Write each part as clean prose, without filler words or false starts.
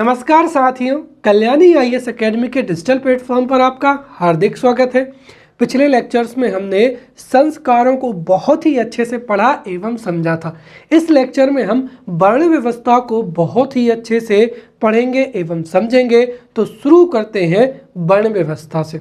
नमस्कार साथियों, Kalyani IAS academy के डिजिटल प्लेटफॉर्म पर आपका हार्दिक स्वागत है। पिछले लेक्चर्स में हमने संस्कारों को बहुत ही अच्छे से पढ़ा एवं समझा था। इस लेक्चर में हम वर्ण व्यवस्था को बहुत ही अच्छे से पढ़ेंगे एवं समझेंगे। तो शुरू करते हैं वर्ण व्यवस्था से।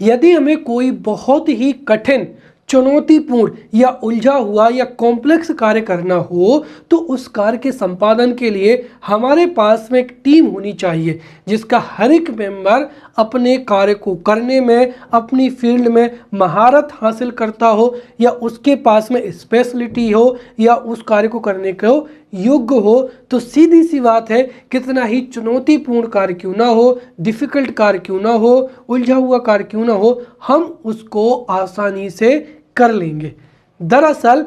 यदि हमें कोई बहुत ही कठिन, चुनौतीपूर्ण या उलझा हुआ या कॉम्प्लेक्स कार्य करना हो तो उस कार्य के संपादन के लिए हमारे पास में एक टीम होनी चाहिए, जिसका हर एक मेंबर अपने कार्य को करने में, अपनी फील्ड में महारत हासिल करता हो या उसके पास में स्पेशलिटी हो या उस कार्य को करने को योग्य हो। तो सीधी सी बात है, कितना ही चुनौतीपूर्ण कार्य क्यों ना हो, डिफिकल्ट कार्य क्यों ना हो, उलझा हुआ कार्य क्यों ना हो, हम उसको आसानी से कर लेंगे। दरअसल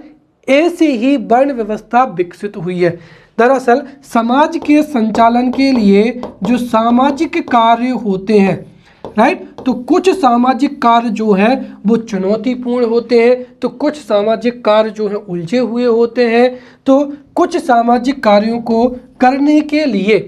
ऐसे ही वर्ण व्यवस्था विकसित हुई है। दरअसल समाज के संचालन के लिए जो सामाजिक कार्य होते हैं, राइट, तो कुछ सामाजिक कार्य जो है वो चुनौतीपूर्ण होते हैं, तो कुछ सामाजिक कार्य जो है उलझे हुए होते हैं। तो कुछ सामाजिक कार्यों को करने के लिए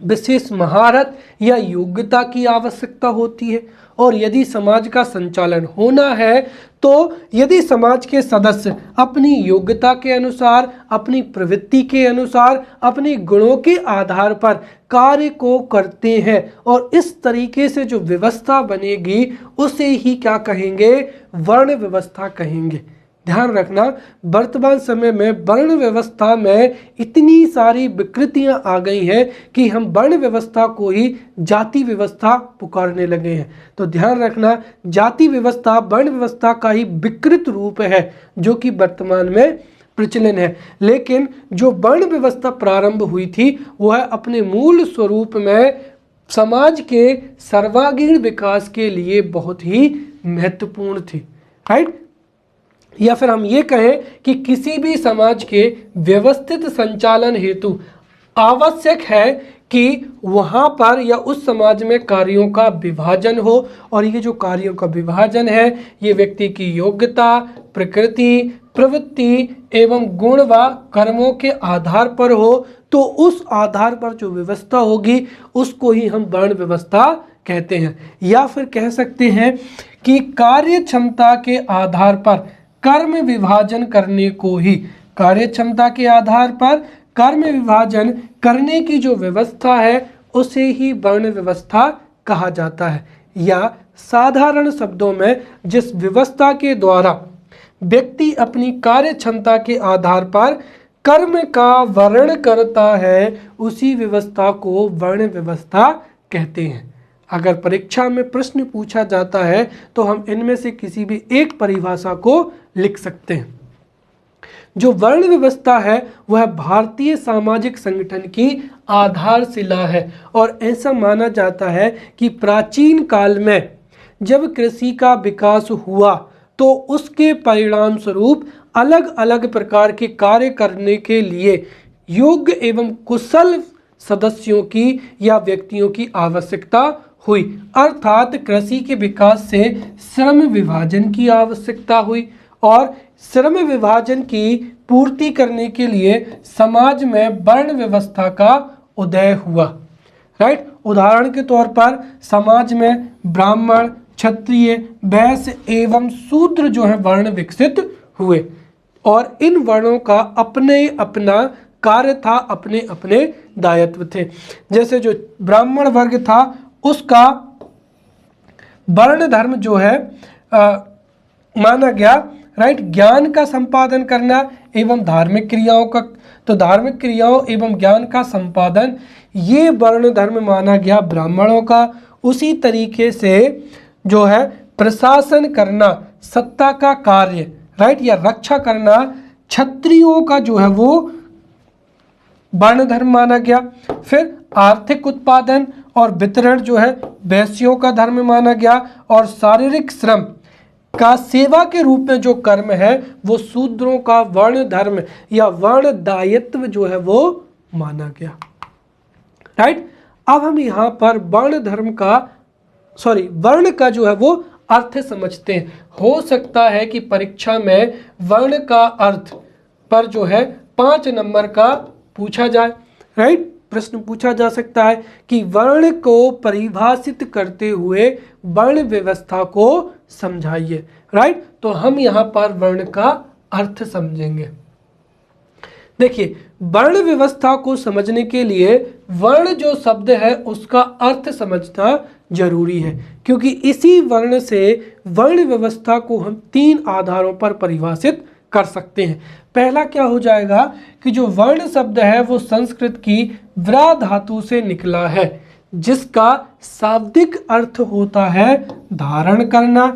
विशेष महारत या योग्यता की आवश्यकता होती है। और यदि समाज का संचालन होना है तो यदि समाज के सदस्य अपनी योग्यता के अनुसार, अपनी प्रवृत्ति के अनुसार, अपने गुणों के आधार पर कार्य को करते हैं और इस तरीके से जो व्यवस्था बनेगी उसे ही क्या कहेंगे, वर्ण व्यवस्था कहेंगे। ध्यान रखना, वर्तमान समय में वर्ण व्यवस्था में इतनी सारी विकृतियां आ गई हैं कि हम वर्ण व्यवस्था को ही जाति व्यवस्था पुकारने लगे हैं। तो ध्यान रखना, जाति व्यवस्था वर्ण व्यवस्था का ही विकृत रूप है जो कि वर्तमान में प्रचलन है। लेकिन जो वर्ण व्यवस्था प्रारंभ हुई थी वह अपने मूल स्वरूप में समाज के सर्वांगीण विकास के लिए बहुत ही महत्वपूर्ण थी, राइट। या फिर हम ये कहें कि किसी भी समाज के व्यवस्थित संचालन हेतु आवश्यक है कि वहाँ पर या उस समाज में कार्यों का विभाजन हो। और ये जो कार्यों का विभाजन है ये व्यक्ति की योग्यता, प्रकृति, प्रवृत्ति एवं गुण व कर्मों के आधार पर हो। तो उस आधार पर जो व्यवस्था होगी उसको ही हम वर्ण व्यवस्था कहते हैं। या फिर कह सकते हैं कि कार्य क्षमता के आधार पर कर्म विभाजन करने को ही, कार्य क्षमता के आधार पर कर्म विभाजन करने की जो व्यवस्था है उसे ही वर्ण व्यवस्था कहा जाता है। या साधारण शब्दों में जिस व्यवस्था के द्वारा व्यक्ति अपनी कार्य क्षमता के आधार पर कर्म का वर्ण करता है उसी व्यवस्था को वर्ण व्यवस्था कहते हैं। अगर परीक्षा में प्रश्न पूछा जाता है तो हम इनमें से किसी भी एक परिभाषा को लिख सकते हैं। जो वर्ण व्यवस्था है वह भारतीय सामाजिक संगठन की आधारशिला है और ऐसा माना जाता है कि प्राचीन काल में जब कृषि का विकास हुआ तो उसके परिणाम स्वरूप अलग अलग प्रकार के कार्य करने के लिए योग्य एवं कुशल सदस्यों की या व्यक्तियों की आवश्यकता हुई। अर्थात कृषि के विकास से श्रम विभाजन की आवश्यकता हुई और श्रम विभाजन की पूर्ति करने के लिए समाज में वर्ण व्यवस्था का उदय हुआ, राइट। उदाहरण के तौर पर समाज में ब्राह्मण, क्षत्रिय, वैश्य एवं शूद्र जो है वर्ण विकसित हुए और इन वर्णों का अपने अपना कार्य था, अपने अपने दायित्व थे। जैसे जो ब्राह्मण वर्ग था उसका वर्ण धर्म जो है माना गया, राइट, ज्ञान का संपादन करना एवं धार्मिक क्रियाओं का, तो धार्मिक क्रियाओं एवं ज्ञान का संपादन ये वर्ण धर्म माना गया ब्राह्मणों का। उसी तरीके से जो है प्रशासन करना, सत्ता का कार्य, राइट, या रक्षा करना क्षत्रियों का जो है वो वर्ण धर्म माना गया। फिर आर्थिक उत्पादन और वितरण जो है वैश्यों का धर्म माना गया और शारीरिक श्रम का सेवा के रूप में जो कर्म है वो शूद्रों का वर्ण धर्म या वर्ण दायित्व जो है वो माना गया, राइट। अब हम यहाँ पर वर्ण का जो है वो अर्थ समझते हैं। हो सकता है कि परीक्षा में वर्ण का अर्थ पर जो है 5 नंबर का पूछा जाए, राइट। प्रश्न पूछा जा सकता है कि वर्ण को परिभाषित करते हुए वर्ण व्यवस्था को समझाइए। राइट, तो हम यहाँ पर वर्ण का अर्थ समझेंगे। देखिए, वर्ण व्यवस्था को समझने के लिए वर्ण जो शब्द है उसका अर्थ समझना जरूरी है, क्योंकि इसी वर्ण से वर्ण व्यवस्था को हम 3 आधारों पर परिभाषित कर सकते हैं। पहला क्या हो जाएगा कि जो वर्ण शब्द है वो संस्कृत की व्रा धातु से निकला है, जिसका शाब्दिक अर्थ होता है धारण करना।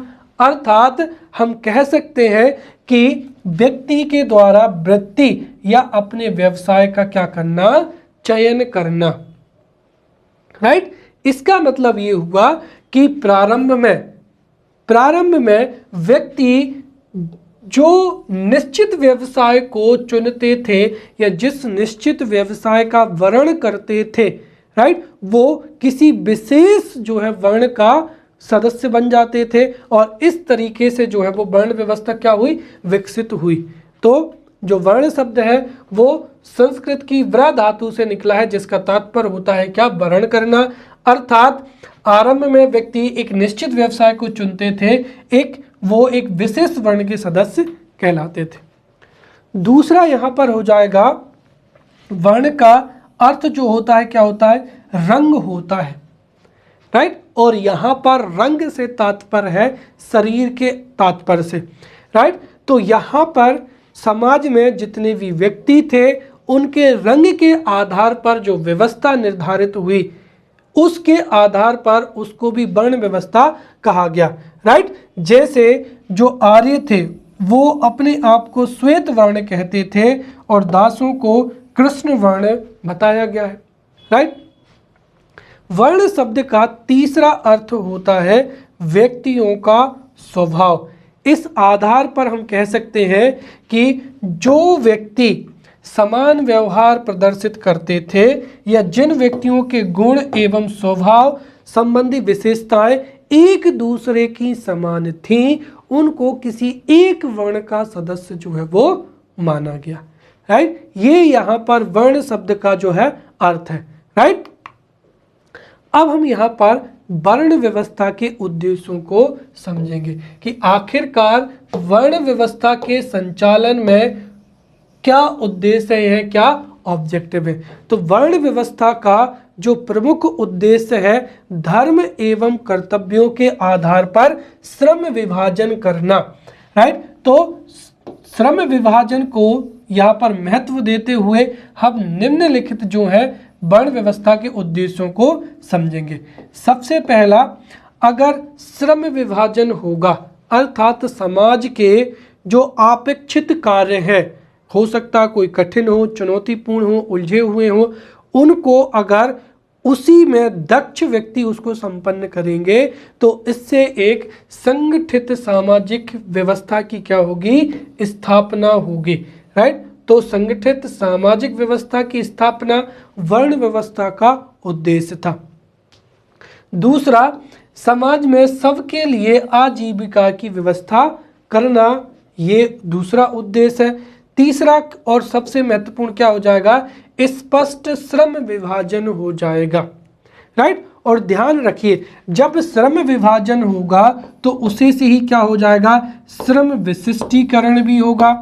अर्थात हम कह सकते हैं कि व्यक्ति के द्वारा वृत्ति या अपने व्यवसाय का क्या करना, चयन करना। राइट, इसका मतलब ये हुआ कि प्रारंभ में व्यक्ति जो निश्चित व्यवसाय को चुनते थे या जिस निश्चित व्यवसाय का वर्ण करते थे, राइट, वो किसी विशेष जो है वर्ण का सदस्य बन जाते थे और इस तरीके से जो है वो वर्ण व्यवस्था क्या हुई, विकसित हुई। तो जो वर्ण शब्द है वो संस्कृत की व्रा धातु से निकला है, जिसका तात्पर्य होता है क्या, वर्ण करना। अर्थात आरंभ में व्यक्ति एक निश्चित व्यवसाय को चुनते थे, वो एक विशेष वर्ण के सदस्य कहलाते थे। दूसरा यहाँ पर हो जाएगा, वर्ण का अर्थ जो होता है क्या होता है, रंग होता है। राइट, और यहाँ पर रंग से तात्पर्य है शरीर के तात्पर्य से। राइट, तो यहाँ पर समाज में जितने भी व्यक्ति थे उनके रंग के आधार पर जो व्यवस्था निर्धारित हुई, उसके आधार पर उसको भी वर्ण व्यवस्था कहा गया। राइट, जैसे जो आर्य थे वो अपने आप को श्वेत वर्ण कहते थे और दासों को कृष्ण वर्ण बताया गया है। राइट, वर्ण शब्द का तीसरा अर्थ होता है व्यक्तियों का स्वभाव। इस आधार पर हम कह सकते हैं कि जो व्यक्ति समान व्यवहार प्रदर्शित करते थे या जिन व्यक्तियों के गुण एवं स्वभाव संबंधी विशेषताएं एक दूसरे की समान थीं, उनको किसी एक वर्ण का सदस्य जो है वो माना गया। राइट, ये यहाँ पर वर्ण शब्द का जो है अर्थ है। राइट, अब हम यहाँ पर वर्ण व्यवस्था के उद्देश्यों को समझेंगे कि आखिरकार वर्ण व्यवस्था के संचालन में क्या उद्देश्य है, क्या ऑब्जेक्टिव है। तो वर्ण व्यवस्था का जो प्रमुख उद्देश्य है धर्म एवं कर्तव्यों के आधार पर श्रम विभाजन करना। राइट, तो श्रम विभाजन को यहाँ पर महत्व देते हुए हम निम्नलिखित जो है वर्ण व्यवस्था के उद्देश्यों को समझेंगे। सबसे पहला, अगर श्रम विभाजन होगा अर्थात समाज के जो अपेक्षित कार्य हैं, हो सकता है कोई कठिन हो, चुनौतीपूर्ण हो, उलझे हुए हो, उनको अगर उसी में दक्ष व्यक्ति उसको संपन्न करेंगे तो इससे एक संगठित सामाजिक व्यवस्था की क्या होगी, स्थापना होगी। राइट, तो संगठित सामाजिक व्यवस्था की स्थापना वर्ण व्यवस्था का उद्देश्य था। दूसरा, समाज में सबके लिए आजीविका की व्यवस्था करना, ये दूसरा उद्देश्य है। तीसरा और सबसे महत्वपूर्ण क्या हो जाएगा, स्पष्ट श्रम विभाजन हो जाएगा। राइट, और ध्यान रखिए जब श्रम विभाजन होगा तो उसी से ही क्या हो जाएगा, श्रम विशिष्टीकरण भी होगा।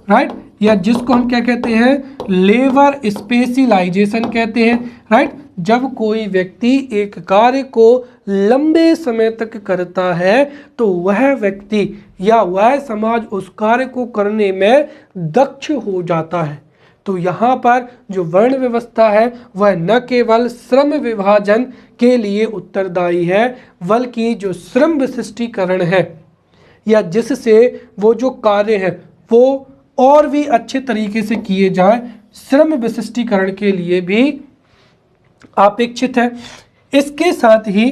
राइट, या जिसको हम क्या कहते हैं, लेबर स्पेशलाइजेशन कहते हैं। राइट, जब कोई व्यक्ति एक कार्य को लंबे समय तक करता है तो वह व्यक्ति या वह समाज उस कार्य को करने में दक्ष हो जाता है। तो यहाँ पर जो वर्ण व्यवस्था है वह न केवल श्रम विभाजन के लिए उत्तरदायी है, बल्कि जो श्रम विशिष्टीकरण है या जिससे वो जो कार्य है वो और भी अच्छे तरीके से किए जाए, श्रम विशिष्टीकरण के लिए भी अपेक्षित है। इसके साथ ही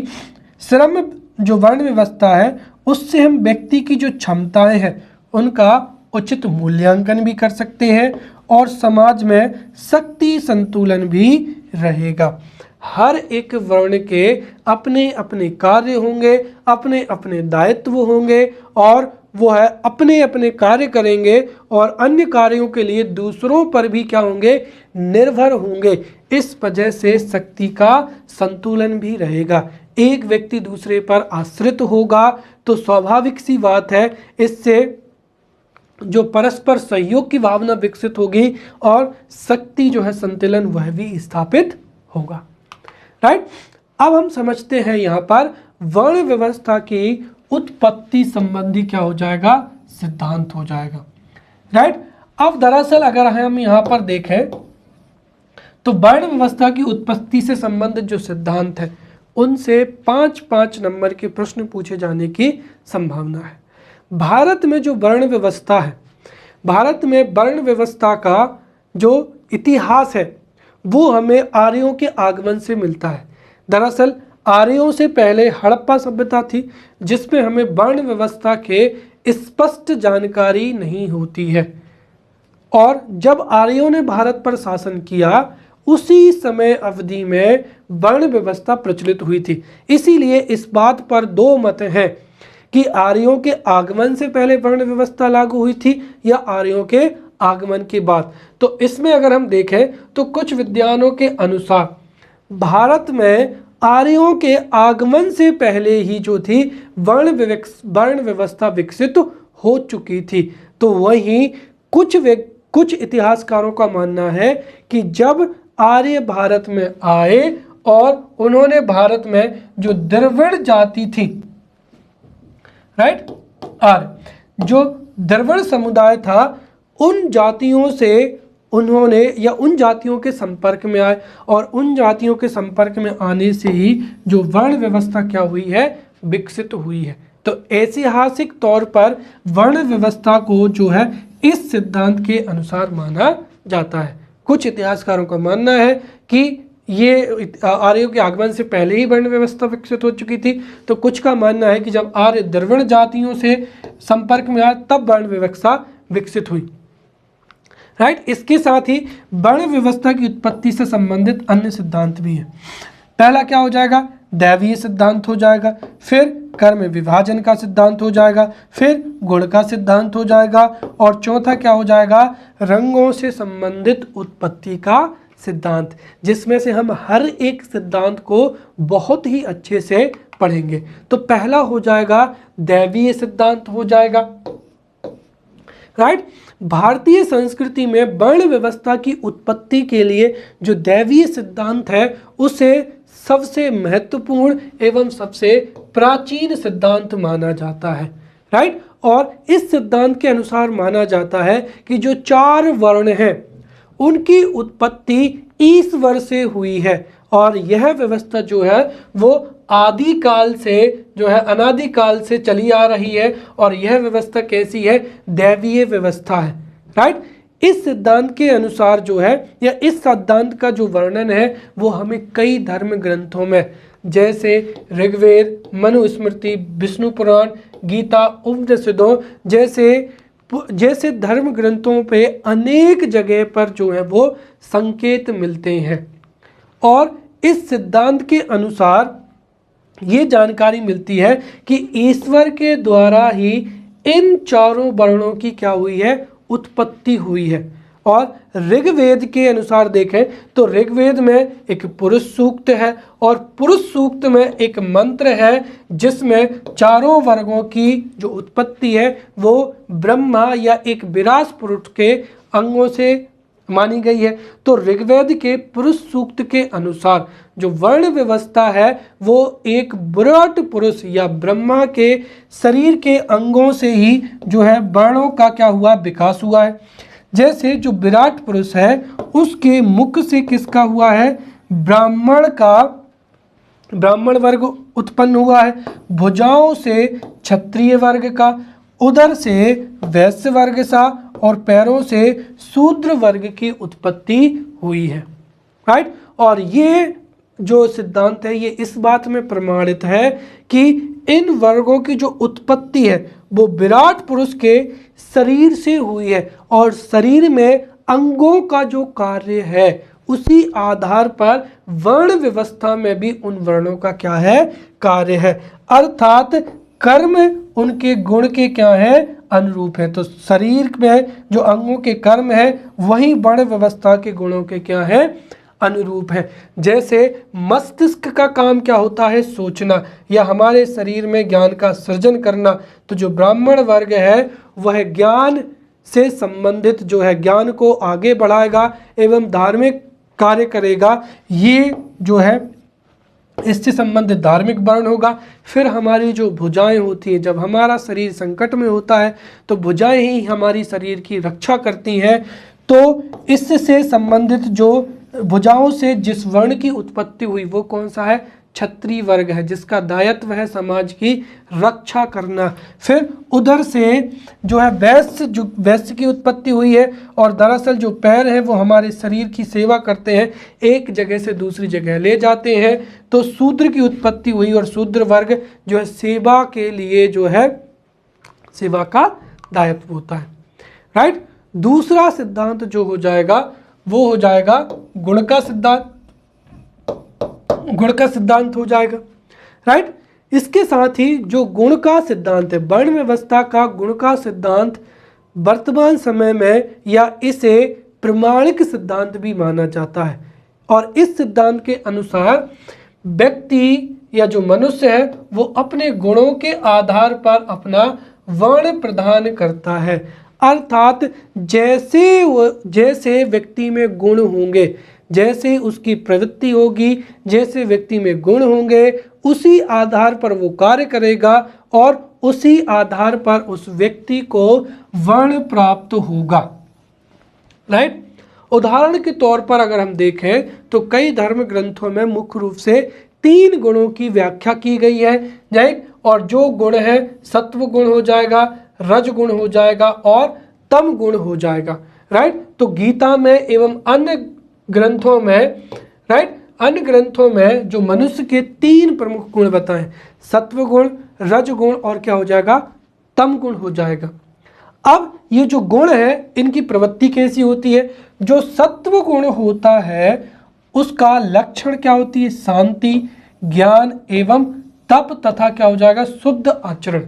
श्रम जो वर्ण व्यवस्था है उससे हम व्यक्ति की जो क्षमताएं हैं उनका उचित मूल्यांकन भी कर सकते हैं और समाज में शक्ति संतुलन भी रहेगा। हर एक वर्ण के अपने अपने कार्य होंगे, अपने अपने दायित्व होंगे और वो है अपने अपने कार्य करेंगे और अन्य कार्यों के लिए दूसरों पर भी क्या होंगे, निर्भर होंगे। इस वजह से शक्ति का संतुलन भी रहेगा। एक व्यक्ति दूसरे पर आश्रित होगा तो स्वाभाविक सी बात है, इससे जो परस्पर सहयोग की भावना विकसित होगी और शक्ति जो है संतुलन वह भी स्थापित होगा। राइट, अब हम समझते हैं यहाँ पर वर्ण व्यवस्था की उत्पत्ति संबंधी क्या हो जाएगा, सिद्धांत हो जाएगा। राइट, अब दरअसल अगर हम यहाँ पर देखें तो वर्ण व्यवस्था की उत्पत्ति से संबंधित जो सिद्धांत है उनसे 5-5 नंबर के प्रश्न पूछे जाने की संभावना है। भारत में जो वर्ण व्यवस्था है, भारत में वर्ण व्यवस्था का जो इतिहास है वो हमें आर्यों के आगमन से मिलता है। दरअसल आर्यों से पहले हड़प्पा सभ्यता थी जिसमें हमें वर्ण व्यवस्था के स्पष्ट जानकारी नहीं होती है, और जब आर्यों ने भारत पर शासन किया उसी समय अवधि में वर्ण व्यवस्था प्रचलित हुई थी। इसीलिए इस बात पर दो मत हैं कि आर्यों के आगमन से पहले वर्ण व्यवस्था लागू हुई थी या आर्यों के आगमन के बाद। तो इसमें अगर हम देखें तो कुछ विद्वानों के अनुसार भारत में आर्यों के आगमन से पहले ही जो थी वर्ण व्यवस्था विकसित हो चुकी थी। तो वहीं कुछ इतिहासकारों का मानना है कि जब आर्य भारत में आए और उन्होंने भारत में जो द्रविड़ जाति थी, राइट, आर्य जो द्रविड़ समुदाय था उन जातियों से उन्होंने या उन जातियों के संपर्क में आए और उन जातियों के संपर्क में आने से ही जो वर्ण व्यवस्था क्या हुई है, विकसित हुई है। तो ऐतिहासिक तौर पर वर्ण व्यवस्था को जो है इस सिद्धांत के अनुसार माना जाता है। कुछ इतिहासकारों का मानना है कि ये आर्यों के आगमन से पहले ही वर्ण व्यवस्था विकसित हो चुकी थी, तो कुछ का मानना है कि जब आर्य द्रविड़ जातियों से संपर्क में आए तब वर्ण व्यवस्था विकसित हुई। राइट, इसके साथ ही वर्ण व्यवस्था की उत्पत्ति से संबंधित अन्य सिद्धांत भी हैं। पहला क्या हो जाएगा, दैवीय सिद्धांत हो जाएगा, फिर कर्म विभाजन का सिद्धांत हो जाएगा, फिर गुण का सिद्धांत हो जाएगा, और चौथा क्या हो जाएगा, रंगों से संबंधित उत्पत्ति का सिद्धांत, जिसमें से हम हर एक सिद्धांत को बहुत ही अच्छे से पढ़ेंगे। तो पहला हो जाएगा दैवीय सिद्धांत हो जाएगा। राइट, भारतीय संस्कृति में वर्ण व्यवस्था की उत्पत्ति के लिए जो दैवीय सिद्धांत है उसे सबसे महत्वपूर्ण एवं सबसे प्राचीन सिद्धांत माना जाता है। राइट, और इस सिद्धांत के अनुसार माना जाता है कि जो 4 वर्ण हैं उनकी उत्पत्ति ईश्वर से हुई है, और यह व्यवस्था जो है वो आदिकाल से जो है अनादिकाल से चली आ रही है, और यह व्यवस्था कैसी है, दैवीय व्यवस्था है। राइट, इस सिद्धांत के अनुसार जो है या इस सिद्धांत का जो वर्णन है वो हमें कई धर्म ग्रंथों में जैसे ऋग्वेद, मनुस्मृति, विष्णु पुराण, गीता, उपनिषदों जैसे धर्म ग्रंथों पे अनेक जगह पर जो है वो संकेत मिलते हैं, और इस सिद्धांत के अनुसार ये जानकारी मिलती है कि ईश्वर के द्वारा ही इन 4 वर्णों की क्या हुई है, उत्पत्ति हुई है। और ऋग्वेद के अनुसार देखें तो ऋग्वेद में एक पुरुष सूक्त है, और पुरुष सूक्त में एक मंत्र है जिसमें 4 वर्गों की जो उत्पत्ति है वो ब्रह्मा या एक विराट पुरुष के अंगों से मानी गई है। तो ऋग्वेद के पुरुष सूक्त के अनुसार जो वर्ण व्यवस्था है वो एक विराट पुरुष या ब्रह्मा के शरीर के अंगों से ही जो है वर्णों का क्या हुआ, विकास हुआ है। जैसे जो विराट पुरुष है उसके मुख से किसका हुआ है, ब्राह्मण वर्ग उत्पन्न हुआ है, भुजाओं से क्षत्रिय वर्ग का, उदर से वैश्य वर्ग सा, और पैरों से शूद्र वर्ग की उत्पत्ति हुई है। राइट, और ये जो सिद्धांत है ये इस बात में प्रमाणित है कि इन वर्गों की जो उत्पत्ति है वो विराट पुरुष के शरीर से हुई है, और शरीर में अंगों का जो कार्य है उसी आधार पर वर्ण व्यवस्था में भी उन वर्णों का क्या है, कार्य है। अर्थात कर्म उनके गुण के क्या है, अनुरूप है। तो शरीर में जो अंगों के कर्म है वही वर्ण व्यवस्था के गुणों के क्या है, अनुरूप है। जैसे मस्तिष्क का काम क्या होता है, सोचना या हमारे शरीर में ज्ञान का सृजन करना। तो जो ब्राह्मण वर्ग है वह ज्ञान से संबंधित जो है ज्ञान को आगे बढ़ाएगा एवं धार्मिक कार्य करेगा। ये जो है इससे संबंधित धार्मिक वर्ण होगा। फिर हमारी जो भुजाएं होती हैं, जब हमारा शरीर संकट में होता है तो भुजाएं ही हमारी शरीर की रक्षा करती हैं। तो इससे संबंधित जो भुजाओं से जिस वर्ण की उत्पत्ति हुई वो कौन सा है, क्षत्रिय वर्ग है, जिसका दायित्व है समाज की रक्षा करना। फिर उधर से जो है वैश्य की उत्पत्ति हुई है और दरअसल जो पैर हैं वो हमारे शरीर की सेवा करते हैं, एक जगह से दूसरी जगह ले जाते हैं। तो शूद्र की उत्पत्ति हुई और शूद्र वर्ग जो है सेवा के लिए जो है सेवा का दायित्व होता है, राइट। दूसरा सिद्धांत जो हो जाएगा वो हो जाएगा गुण का सिद्धांत, गुण का सिद्धांत हो जाएगा, राइट। इसके साथ ही जो गुण का सिद्धांत है, वर्ण व्यवस्था का गुण का सिद्धांत वर्तमान समय में या इसे प्रमाणिक सिद्धांत भी माना जाता है। और इस सिद्धांत के अनुसार व्यक्ति या जो मनुष्य है वो अपने गुणों के आधार पर अपना वर्ण प्रदान करता है। अर्थात जैसे व्यक्ति में गुण होंगे, जैसे उसकी प्रवृत्ति होगी, जैसे व्यक्ति में गुण होंगे, उसी आधार पर वो कार्य करेगा और उसी आधार पर उस व्यक्ति को वर्ण प्राप्त होगा, राइट। उदाहरण के तौर पर अगर हम देखें तो कई धर्म ग्रंथों में मुख्य रूप से 3 गुणों की व्याख्या की गई है, राइट। और जो गुण है सत्व गुण हो जाएगा, रज गुण हो जाएगा और तम गुण हो जाएगा, राइट। तो गीता में एवं अन्य ग्रंथों में, राइट, अन्य ग्रंथों में जो मनुष्य के 3 प्रमुख गुण बताएं, सत्व गुण, रज गुण और क्या हो जाएगा, तम गुण हो जाएगा। अब ये जो गुण है इनकी प्रवृत्ति कैसी होती है, जो सत्व गुण होता है उसका लक्षण क्या होती है, शांति, ज्ञान एवं तप तथा क्या हो जाएगा, शुद्ध आचरण।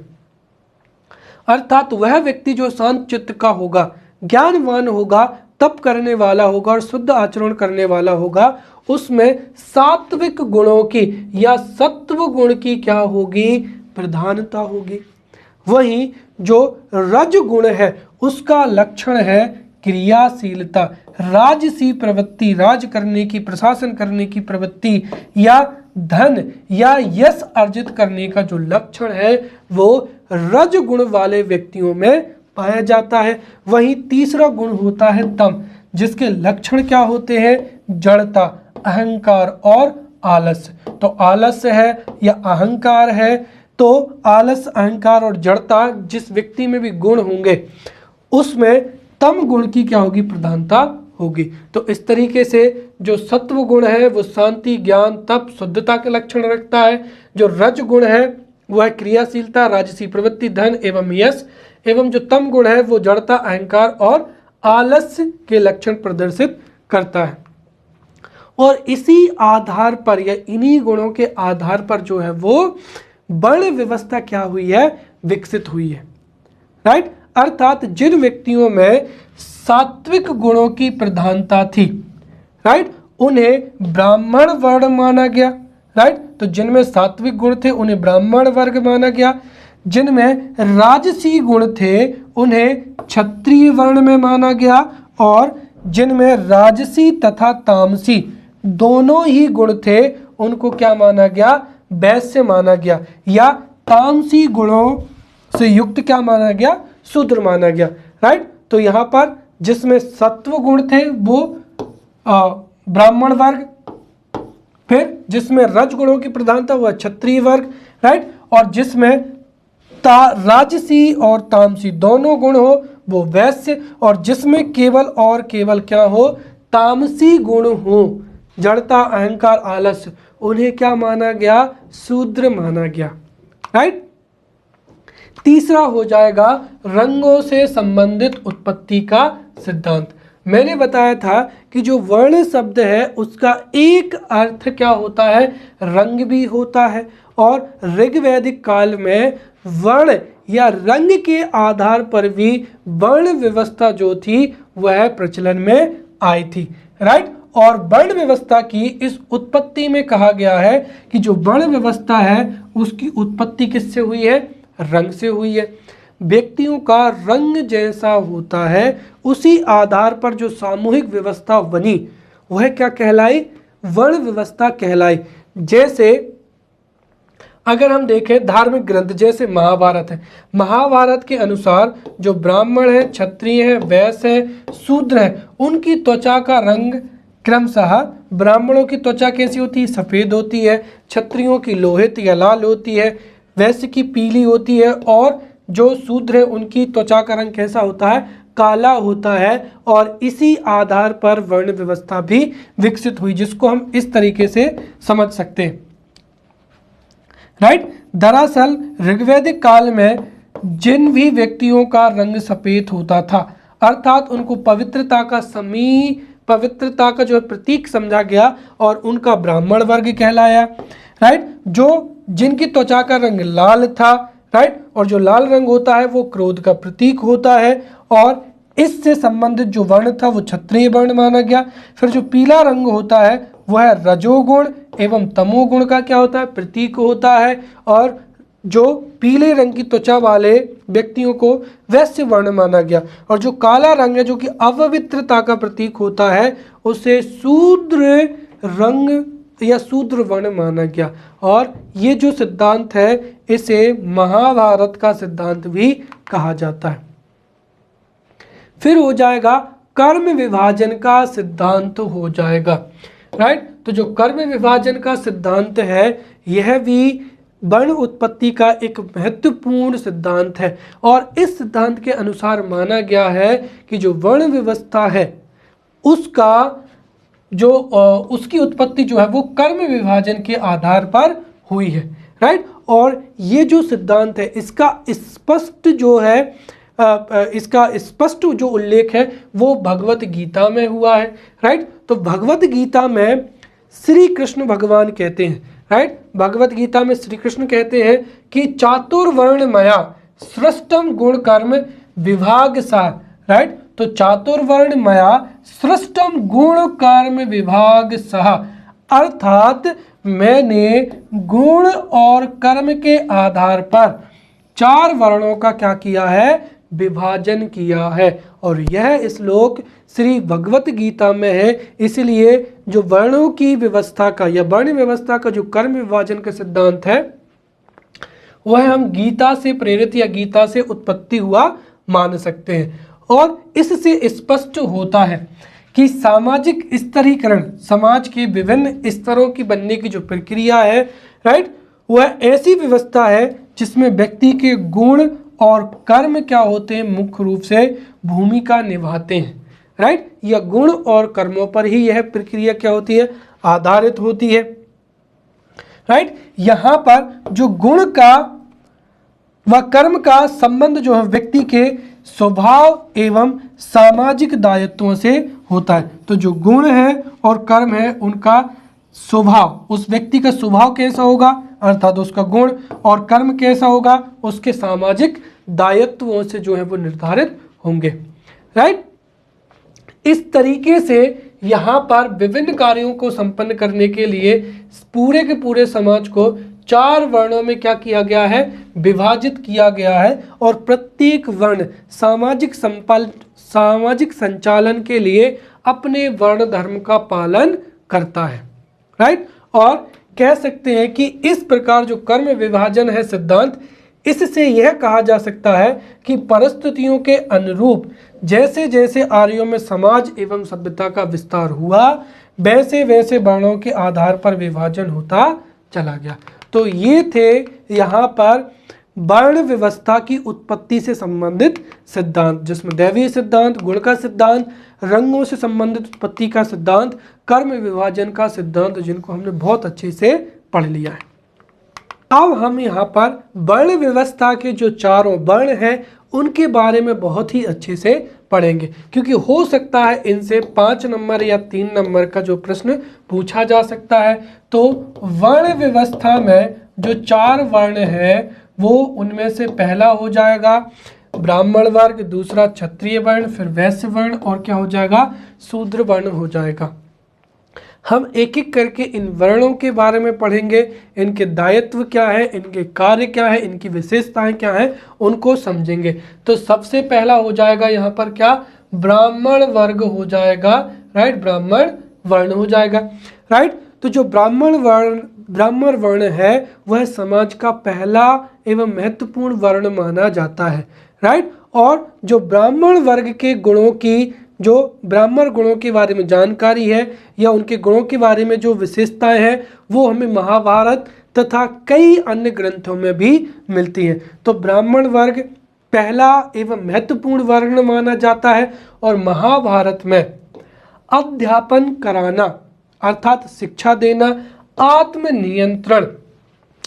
अर्थात वह व्यक्ति जो शांत चित्त का होगा, ज्ञानवान होगा, तप करने वाला होगा और शुद्ध आचरण करने वाला होगा, उसमें सात्विक गुणों की या सत्व गुण की क्या होगी, प्रधानता होगी। वहीं जो रज गुण है उसका लक्षण है क्रियाशीलता, राजसी प्रवृत्ति, राज करने की, प्रशासन करने की प्रवृत्ति या धन या यश अर्जित करने का जो लक्षण है वो रज गुण वाले व्यक्तियों में पाया जाता है। वहीं तीसरा गुण होता है तम, जिसके लक्षण क्या होते हैं, जड़ता, अहंकार और आलस। तो आलस्य है या अहंकार है, तो आलस, अहंकार और जड़ता जिस व्यक्ति में भी गुण होंगे उसमें तम गुण की क्या होगी, प्रधानता होगी। तो इस तरीके से जो सत्व गुण है वो शांति, ज्ञान, तप, शुद्धता के लक्षण रखता है। जो रज गुण है वह है क्रियाशीलता, राजसी प्रवृत्ति, धन एवं यश। एवं जो तम गुण है वो जड़ता, अहंकार और आलस्य के लक्षण प्रदर्शित करता है। और इसी आधार पर या इन्हीं गुणों के आधार पर जो है वो वर्ण व्यवस्था क्या हुई है, विकसित हुई है, राइट। अर्थात जिन व्यक्तियों में सात्विक गुणों की प्रधानता थी, राइट, उन्हें ब्राह्मण वर्ण माना गया, राइट। तो जिनमें सात्विक गुण थे उन्हें ब्राह्मण वर्ग माना गया। जिनमें राजसी गुण थे उन्हें क्षत्रिय वर्ण में माना गया और जिनमें राजसी तथा तामसी दोनों ही गुण थे उनको क्या माना गया, वैश्य माना गया, या तामसी गुणों से युक्त क्या माना गया, शूद्र माना गया, राइट। तो यहाँ पर जिसमें सत्व गुण थे वो ब्राह्मण वर्ग, फिर जिसमें रज गुणों की प्रधानता वह क्षत्रिय वर्ग, राइट। और जिसमें राजसी और तामसी दोनों गुण हो वो वैश्य, और जिसमें केवल और केवल क्या हो, तामसी गुण हो, जड़ता, अहंकार, आलस्य, उन्हें क्या माना गया, शूद्र माना गया, राइट। तीसरा हो जाएगा रंगों से संबंधित उत्पत्ति का सिद्धांत। मैंने बताया था कि जो वर्ण शब्द है उसका एक अर्थ क्या होता है, रंग भी होता है। और ऋग्वैदिक काल में वर्ण या रंग के आधार पर भी वर्ण व्यवस्था जो थी वह प्रचलन में आई थी, राइट। और वर्ण व्यवस्था की इस उत्पत्ति में कहा गया है कि जो वर्ण व्यवस्था है उसकी उत्पत्ति किससे हुई है? रंग से हुई है। व्यक्तियों का रंग जैसा होता है उसी आधार पर जो सामूहिक व्यवस्था बनी वह क्या कहलाई? वर्ण व्यवस्था कहलाई। जैसे अगर हम देखें धार्मिक ग्रंथ जैसे महाभारत है, महाभारत के अनुसार जो ब्राह्मण है, क्षत्रिय है, वैश्य है, शूद्र है, उनकी त्वचा का रंग क्रमशः ब्राह्मणों की त्वचा कैसी होती है? सफ़ेद होती है, क्षत्रियों की लोहित या लाल होती है, वैश्य की पीली होती है, और जो शूद्र है उनकी त्वचा का रंग कैसा होता है? काला होता है। और इसी आधार पर वर्ण व्यवस्था भी विकसित हुई, जिसको हम इस तरीके से समझ सकते हैं, राइट। दरअसल ऋग्वैदिक काल में जिन भी व्यक्तियों का रंग सफ़ेद होता था, अर्थात उनको पवित्रता का जो प्रतीक समझा गया और उनका ब्राह्मण वर्ग कहलाया, राइट। जिनकी त्वचा का रंग लाल था, राइट, और जो लाल रंग होता है वो क्रोध का प्रतीक होता है, और इससे संबंधित जो वर्ण था वो क्षत्रिय वर्ण माना गया। फिर जो पीला रंग होता है वह रजोगुण एवं तमोगुण का क्या होता है? प्रतीक होता है, और जो पीले रंग की त्वचा वाले व्यक्तियों को वैश्य वर्ण माना गया, और जो काला रंग है जो कि अपवित्रता का प्रतीक होता है उसे शूद्र रंग या शूद्र वर्ण माना गया। और ये जो सिद्धांत है इसे महाभारत का सिद्धांत भी कहा जाता है। फिर हो जाएगा कर्म विभाजन का सिद्धांत हो जाएगा, राइट। तो जो कर्म विभाजन का सिद्धांत है यह भी वर्ण उत्पत्ति का एक महत्वपूर्ण सिद्धांत है, और इस सिद्धांत के अनुसार माना गया है कि जो वर्ण व्यवस्था है उसकी उत्पत्ति जो है वो कर्म विभाजन के आधार पर हुई है, राइट। और ये जो सिद्धांत है इसका स्पष्ट जो उल्लेख है वो भगवत गीता में हुआ है, राइट। तो भगवत गीता में श्री कृष्ण भगवान कहते हैं, राइट, भगवत गीता में श्री कृष्ण कहते हैं कि चातुर्वर्णमया सृष्टम गुण कर्म विभाग सा, राइट। तो चातुर्वर्णमया सृष्टम गुण कर्म विभाग सह, अर्थात मैंने गुण और कर्म के आधार पर 4 वर्णों का क्या किया है? विभाजन किया है। और यह श्लोक श्री भगवत गीता में है, इसलिए जो वर्णों की व्यवस्था का या वर्ण व्यवस्था का जो कर्म विभाजन का सिद्धांत है वह हम गीता से प्रेरित या गीता से उत्पत्ति हुआ मान सकते हैं। और इससे स्पष्ट होता है कि सामाजिक स्तरीकरण, समाज के विभिन्न स्तरों की बनने की जो प्रक्रिया है, राइट, वह ऐसी व्यवस्था है जिसमें व्यक्ति के गुण और कर्म क्या होते हैं? मुख्य रूप से भूमिका निभाते हैं, राइट। यह गुण और कर्मों पर ही यह प्रक्रिया क्या होती है? आधारित होती है, राइट। यहाँ पर जो गुण का व कर्म का संबंध जो है व्यक्ति के स्वभाव एवं सामाजिक दायित्वों से होता है। तो जो गुण है और कर्म है उनका स्वभाव, उस व्यक्ति का स्वभाव कैसा होगा, अर्थात उसका गुण, और कर्म कैसा होगा, उसके सामाजिक दायित्वों से जो है वो निर्धारित होंगे, राइट। इस तरीके से यहाँ पर विभिन्न कार्यों को संपन्न करने के लिए पूरे के पूरे समाज को 4 वर्णों में क्या किया गया है? विभाजित किया गया है, और प्रत्येक वर्ण सामाजिक संचालन के लिए अपने वर्ण धर्म का पालन करता है, राइट। और कह सकते हैं कि इस प्रकार जो कर्म विभाजन है सिद्धांत, इससे यह कहा जा सकता है कि परिस्थितियों के अनुरूप जैसे जैसे आर्यों में समाज एवं सभ्यता का विस्तार हुआ वैसे वैसे वर्णों के आधार पर विभाजन होता चला गया। तो ये थे यहाँ पर वर्ण व्यवस्था की उत्पत्ति से संबंधित सिद्धांत, जिसमें दैवीय सिद्धांत, गुण का सिद्धांत, रंगों से संबंधित उत्पत्ति का सिद्धांत, कर्म विभाजन का सिद्धांत, जिनको हमने बहुत अच्छे से पढ़ लिया है। अब हम यहाँ पर वर्ण व्यवस्था के जो 4 वर्ण हैं उनके बारे में बहुत ही अच्छे से पढ़ेंगे, क्योंकि हो सकता है इनसे 5 नंबर या 3 नंबर का जो प्रश्न पूछा जा सकता है। तो वर्ण व्यवस्था में जो 4 वर्ण हैं वो उनमें से पहला हो जाएगा ब्राह्मण वर्ग, दूसरा क्षत्रिय वर्ण, फिर वैश्य वर्ण और क्या हो जाएगा, शूद्र वर्ण हो जाएगा। हम एक एक करके इन वर्णों के बारे में पढ़ेंगे, इनके दायित्व क्या है, इनके कार्य क्या है, इनकी विशेषताएं क्या है, उनको समझेंगे। तो सबसे पहला हो जाएगा यहाँ पर क्या, ब्राह्मण वर्ग हो जाएगा, राइट, ब्राह्मण वर्ण हो जाएगा, राइट। तो जो ब्राह्मण वर्ण है वह समाज का पहला एवं महत्वपूर्ण वर्ण माना जाता है, राइट। और जो ब्राह्मण वर्ग के गुणों की, जो ब्राह्मण गुणों के बारे में जानकारी है या उनके गुणों के बारे में जो विशेषताएं हैं वो हमें महाभारत तथा कई अन्य ग्रंथों में भी मिलती हैं। तो ब्राह्मण वर्ग पहला एवं महत्वपूर्ण वर्ण माना जाता है और महाभारत में अध्यापन कराना अर्थात शिक्षा देना, आत्मनियंत्रण,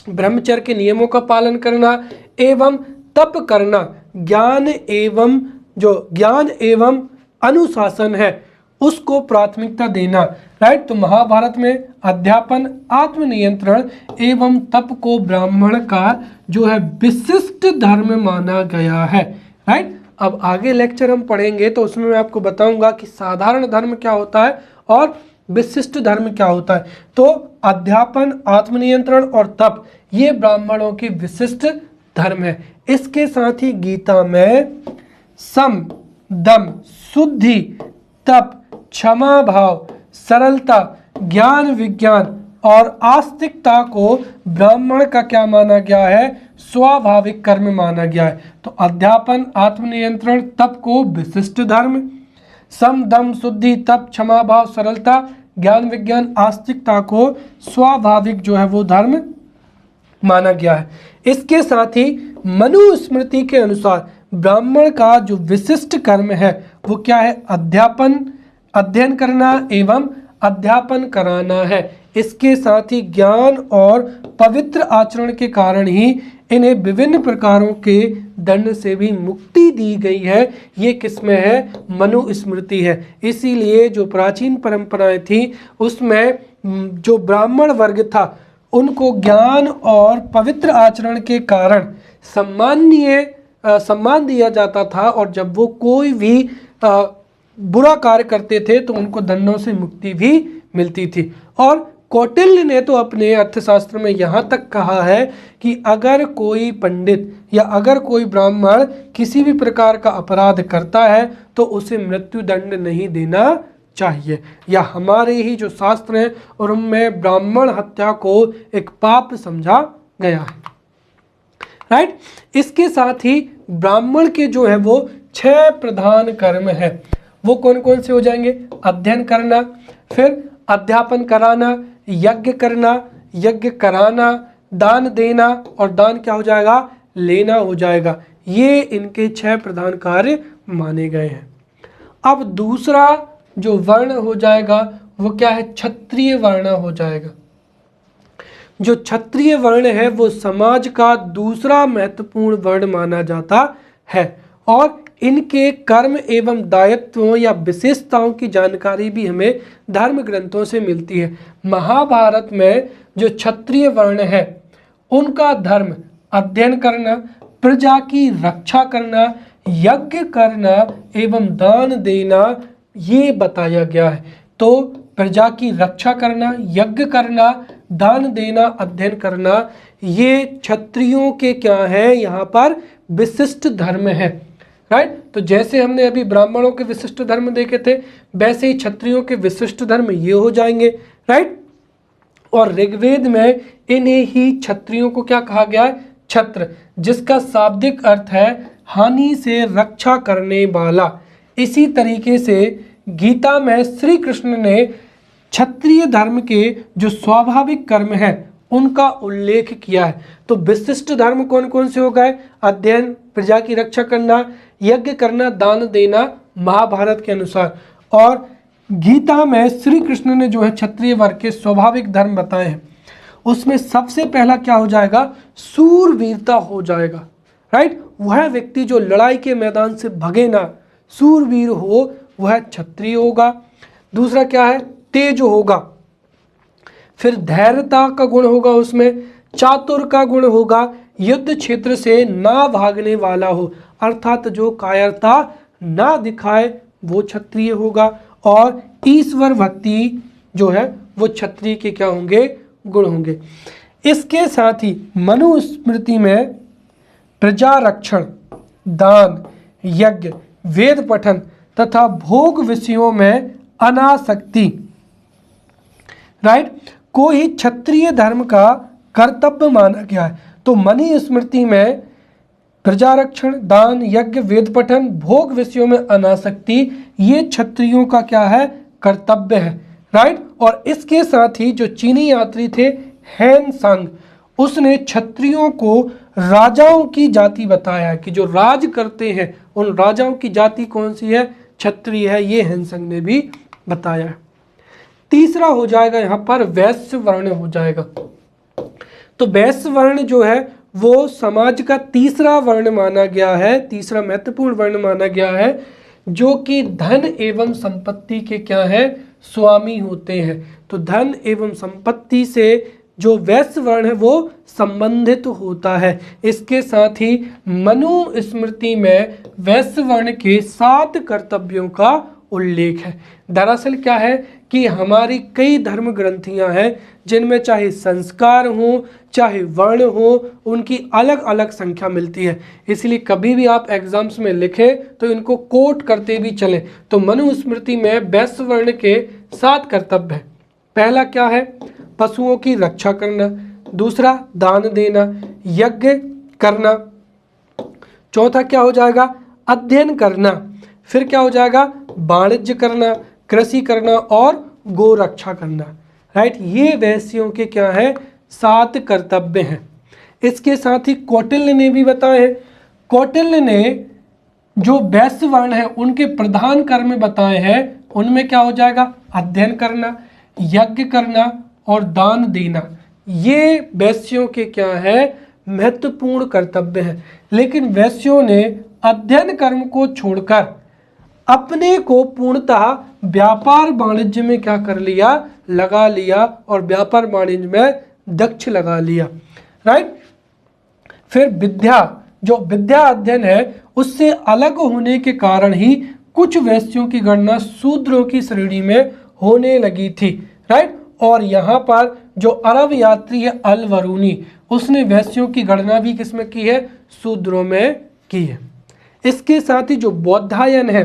ब्रह्मचर्य के नियमों का पालन करना एवं तप करना, ज्ञान एवं अनुशासन है उसको प्राथमिकता देना, राइट। तो महाभारत में अध्यापन, आत्मनियंत्रण एवं तप को ब्राह्मण का जो है विशिष्ट धर्म माना गया है, राइट। अब आगे लेक्चर हम पढ़ेंगे तो उसमें मैं आपको बताऊंगा कि साधारण धर्म क्या होता है और विशिष्ट धर्म क्या होता है। तो अध्यापन, आत्मनियंत्रण और तप ये ब्राह्मणों की विशिष्ट धर्म है। इसके साथ ही गीता में सम, दम, शुद्धि, तप, क्षमा भाव, सरलता, ज्ञान विज्ञान और आस्तिकता को ब्राह्मण का क्या माना गया है, स्वाभाविक कर्म माना गया है। तो अध्यापन, आत्मनियंत्रण, तप को विशिष्ट धर्म, सम, दम, शुद्धि, तप, क्षमा भाव, सरलता, ज्ञान विज्ञान, आस्तिकता को स्वाभाविक जो है वो धर्म माना गया है। इसके साथ ही मनुस्मृति के अनुसार ब्राह्मण का जो विशिष्ट कर्म है वो क्या है, अध्ययन करना एवं अध्यापन कराना है। इसके साथ ही ज्ञान और पवित्र आचरण के कारण ही इन्हें विभिन्न प्रकारों के दंड से भी मुक्ति दी गई है। ये किसमें है, मनुस्मृति है। इसीलिए जो प्राचीन परंपराएं थी उसमें जो ब्राह्मण वर्ग था उनको ज्ञान और पवित्र आचरण के कारण सम्मान दिया जाता था और जब वो कोई भी बुरा कार्य करते थे तो उनको दंडों से मुक्ति भी मिलती थी। और कौटिल्य ने तो अपने अर्थशास्त्र में यहाँ तक कहा है कि अगर कोई पंडित या अगर कोई ब्राह्मण किसी भी प्रकार का अपराध करता है तो उसे मृत्यु दंड नहीं देना चाहिए। या हमारे ही जो शास्त्र हैं और उनमें ब्राह्मण हत्या को एक पाप समझा गया है, राइट। इसके साथ ही ब्राह्मण के जो है वो 6 प्रधान कर्म है। वो कौन कौन से हो जाएंगे, अध्ययन करना, फिर अध्यापन कराना, यज्ञ करना, यज्ञ कराना, दान देना और दान क्या हो जाएगा, लेना हो जाएगा। ये इनके 6 प्रधान कार्य माने गए हैं। अब दूसरा जो वर्ण हो जाएगा वो क्या है, क्षत्रिय वर्ण हो जाएगा। जो क्षत्रिय वर्ण है वो समाज का दूसरा महत्वपूर्ण वर्ण माना जाता है और इनके कर्म एवं दायित्वों या विशेषताओं की जानकारी भी हमें धर्म ग्रंथों से मिलती है। महाभारत में जो क्षत्रिय वर्ण है उनका धर्म अध्ययन करना, प्रजा की रक्षा करना, यज्ञ करना एवं दान देना ये बताया गया है। तो प्रजा की रक्षा करना, यज्ञ करना, दान देना, अध्ययन करना ये क्षत्रियों के क्या है, यहाँ पर विशिष्ट धर्म है, राइट। तो जैसे हमने अभी ब्राह्मणों के विशिष्ट धर्म देखे थे वैसे ही क्षत्रियों के विशिष्ट धर्म ये हो जाएंगे, राइट। और ऋग्वेद में इन्हें ही क्षत्रियों को क्या कहा गया है, क्षत्र, जिसका शाब्दिक अर्थ है हानि से रक्षा करने वाला। इसी तरीके से गीता में श्री कृष्ण ने क्षत्रिय धर्म के जो स्वाभाविक कर्म है उनका उल्लेख किया है। तो विशिष्ट धर्म कौन कौन से हो गए, अध्ययन, प्रजा की रक्षा करना, यज्ञ करना, दान देना महाभारत के अनुसार। और गीता में श्री कृष्ण ने जो है क्षत्रिय वर्ग के स्वाभाविक धर्म बताए हैं उसमें सबसे पहला क्या हो जाएगा, सूरवीरता हो जाएगा, राइट। वह व्यक्ति जो लड़ाई के मैदान से भगे ना, सूरवीर हो, वह क्षत्रिय होगा। दूसरा क्या है, तेज होगा, फिर धैर्यता का गुण होगा, उसमें चातुर का गुण होगा, युद्ध क्षेत्र से ना भागने वाला हो, अर्थात जो कायरता ना दिखाए वो क्षत्रिय होगा। और ईश्वर भक्ति जो है वो क्षत्रिय के क्या होंगे, गुण होंगे। इसके साथ ही मनुस्मृति में प्रजा रक्षण, दान, यज्ञ, वेद पठन तथा भोग विषयों में अनासक्ति, राइट, को ही क्षत्रिय धर्म का कर्तव्य माना गया है। तो मनुस्मृति में प्रजारक्षण, दान, यज्ञ, वेद पठन, भोग विषयों में अनासक्ति, ये क्षत्रियों का क्या है, कर्तव्य है, राइट। और इसके साथ ही जो चीनी यात्री थे हैन संग, उसने क्षत्रियों को राजाओं की जाति बताया है कि जो राज करते हैं उन राजाओं की जाति कौन सी है, क्षत्रिय है, ये हैन संग ने भी बताया है। तीसरा हो जाएगा यहाँ पर वैश्य वर्ण हो जाएगा। तो वैश्य वर्ण जो है वो समाज का तीसरा वर्ण माना गया है, तीसरा महत्वपूर्ण वर्ण माना गया है, जो कि धन एवं संपत्ति के क्या है, स्वामी होते हैं। तो धन एवं संपत्ति से जो वैश्य वर्ण है वो संबंधित होता है। इसके साथ ही मनुस्मृति में वैश्य वर्ण के 7 कर्तव्यों का उल्लेख है। दरअसल क्या है कि हमारी कई धर्म ग्रंथियां हैं जिनमें चाहे संस्कार हो चाहे वर्ण हो, उनकी अलग अलग संख्या मिलती है। इसलिए कभी भी आप एग्जाम्स में लिखें तो इनको कोट करते भी चलें। तो मनुस्मृति में वैश्य वर्ण के 7 कर्तव्य हैं। पहला क्या है, पशुओं की रक्षा करना। दूसरा, दान देना, यज्ञ करना। चौथा क्या हो जाएगा, अध्ययन करना। फिर क्या हो जाएगा, वाणिज्य करना, कृषि करना और गो रक्षा करना, राइट। ये वैश्यों के क्या है, 7 कर्तव्य हैं। इसके साथ ही कौटिल्य ने भी बताए हैं। कौटिल्य ने जो वैश्य वर्ण है उनके प्रधान कर्म बताए हैं। उनमें क्या हो जाएगा, अध्ययन करना, यज्ञ करना और दान देना। ये वैश्यों के क्या है, महत्वपूर्ण कर्तव्य हैं। लेकिन वैश्यों ने अध्ययन कर्म को छोड़कर अपने को पूर्णतः व्यापार वाणिज्य में क्या कर लिया, लगा लिया, और व्यापार वाणिज्य में दक्ष लगा लिया, राइट। फिर विद्या, जो विद्या अध्ययन है उससे अलग होने के कारण ही कुछ वैश्यों की गणना शूद्रों की श्रेणी में होने लगी थी, राइट। और यहाँ पर जो अरब यात्री है अल वरूनी, उसने वैश्यों की गणना भी किसमें की है, शूद्रों में की है। इसके साथ ही जो बौद्धायन है,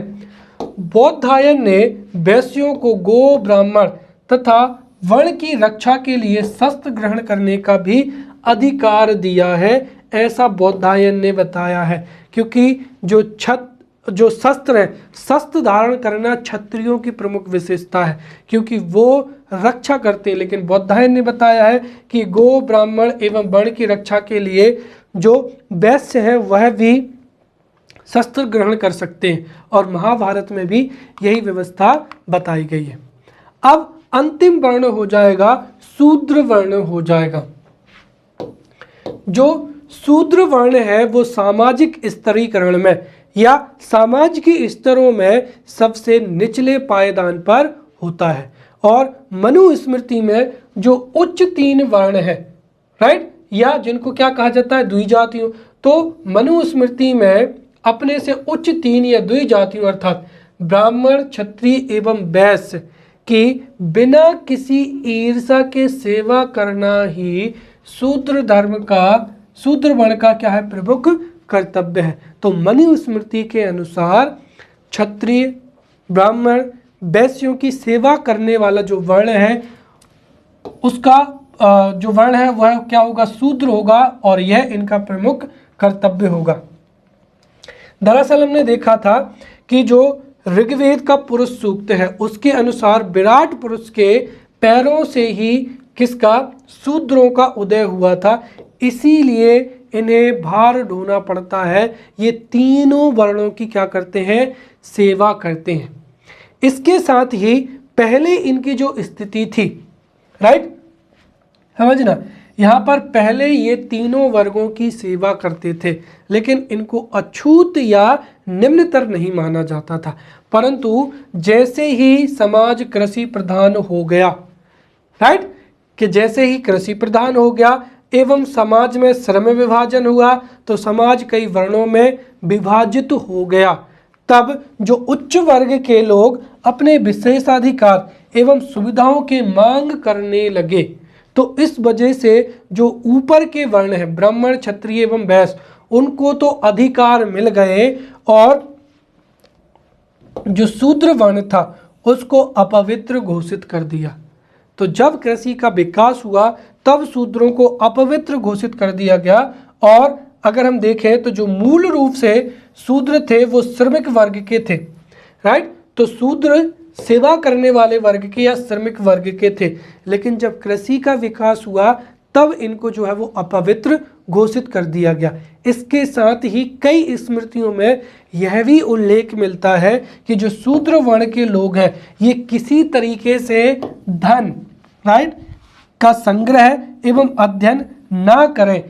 बौद्धायन ने वैश्यों को गो, ब्राह्मण तथा वर्ण की रक्षा के लिए शस्त्र ग्रहण करने का भी अधिकार दिया है, ऐसा बौद्धायन ने बताया है। क्योंकि जो शस्त्र है, शस्त्र धारण करना क्षत्रियों की प्रमुख विशेषता है, क्योंकि वो रक्षा करते हैं। लेकिन बौद्धायन ने बताया है कि गो, ब्राह्मण एवं वर्ण की रक्षा के लिए जो वैश्य है वह भी शस्त्र ग्रहण कर सकते हैं, और महाभारत में भी यही व्यवस्था बताई गई है। अब अंतिम वर्ण हो जाएगा शूद्र वर्ण हो जाएगा। जो शूद्र वर्ण है वो सामाजिक स्तरीकरण में या समाज के स्तरों में सबसे निचले पायदान पर होता है। और मनुस्मृति में जो उच्च 3 वर्ण है, राइट, या जिनको क्या कहा जाता है, द्विजातियों, तो मनुस्मृति में अपने से उच्च 3 या द्विजातियों अर्थात ब्राह्मण, क्षत्रिय एवं वैश्य की बिना किसी ईर्षा के सेवा करना ही शूद्र वर्ण का क्या है, प्रमुख कर्तव्य है। तो मनुस्मृति के अनुसार क्षत्रिय, ब्राह्मण, वैश्यों की सेवा करने वाला जो वर्ण है उसका जो वर्ण है वह क्या होगा, शूद्र होगा, और यह इनका प्रमुख कर्तव्य होगा। दरअसल हमने देखा था कि जो ऋग्वेद का पुरुष सूक्त है उसके अनुसार विराट पुरुष के पैरों से ही किसका, शूद्रों का उदय हुआ था, इसीलिए इन्हें भार ढोना पड़ता है। ये तीनों वर्णों की क्या करते हैं, सेवा करते हैं। इसके साथ ही पहले इनकी जो स्थिति थी, राइट, समझना, यहाँ पर पहले ये तीनों वर्गों की सेवा करते थे, लेकिन इनको अछूत या निम्नतर नहीं माना जाता था। परंतु जैसे ही समाज कृषि प्रधान हो गया, राइट, कि जैसे ही कृषि प्रधान हो गया, एवं समाज में श्रम विभाजन हुआ तो समाज कई वर्णों में विभाजित हो गया। तब जो उच्च वर्ग के लोग अपने विशेषाधिकार एवं सुविधाओं की मांग करने लगे, तो इस वजह से जो ऊपर के वर्ण हैं ब्राह्मण, क्षत्रिय एवं वैश्य, उनको तो अधिकार मिल गए और जो शूद्र वर्ण था उसको अपवित्र घोषित कर दिया। तो जब कृषि का विकास हुआ तब शूद्रों को अपवित्र घोषित कर दिया गया। और अगर हम देखें तो जो मूल रूप से शूद्र थे वो श्रमिक वर्ग के थे, राइट। तो शूद्र सेवा करने वाले वर्ग के या श्रमिक वर्ग के थे, लेकिन जब कृषि का विकास हुआ तब इनको जो है वो अपवित्र घोषित कर दिया गया। इसके साथ ही कई स्मृतियों में यह भी उल्लेख मिलता है कि जो शूद्र वर्ण के लोग हैं ये किसी तरीके से धन, राइट, का संग्रह एवं अध्ययन ना करें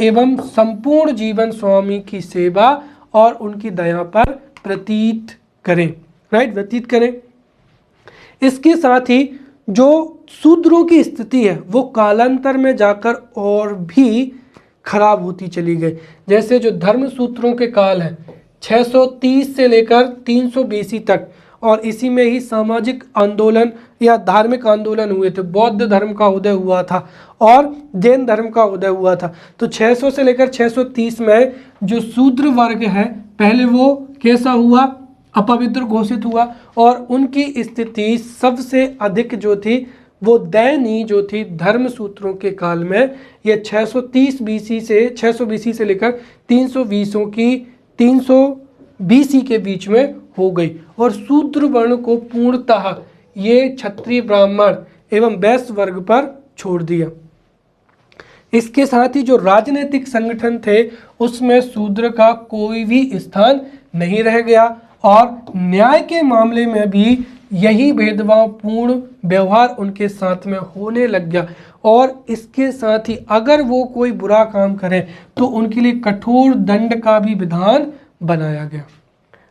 एवं संपूर्ण जीवन स्वामी की सेवा और उनकी दया पर व्यतीत करें, राइट, व्यतीत करें। इसके साथ ही जो शूद्रों की स्थिति है वो कालांतर में जाकर और भी खराब होती चली गई। जैसे जो धर्म सूत्रों के काल हैं 630 से लेकर 300 BC तक, और इसी में ही सामाजिक आंदोलन या धार्मिक आंदोलन हुए थे। बौद्ध धर्म का उदय हुआ था और जैन धर्म का उदय हुआ था। तो 600 से लेकर 630 में जो शूद्र वर्ग है पहले वो कैसा हुआ, अपवित्र घोषित हुआ, और उनकी स्थिति सबसे अधिक जो थी वो दयनीय जो थी धर्म सूत्रों के काल में। ये 630 BC से 600 BC से लेकर 300 BC के बीच में हो गई। और शूद्र वर्ण को पूर्णतः ये क्षत्रिय, ब्राह्मण एवं वैश्य वर्ग पर छोड़ दिया। इसके साथ ही जो राजनीतिक संगठन थे उसमें शूद्र का कोई भी स्थान नहीं रह गया, और न्याय के मामले में भी यही भेदभावपूर्ण व्यवहार उनके साथ में होने लग गया। और इसके साथ ही अगर वो कोई बुरा काम करें तो उनके लिए कठोर दंड का भी विधान बनाया गया,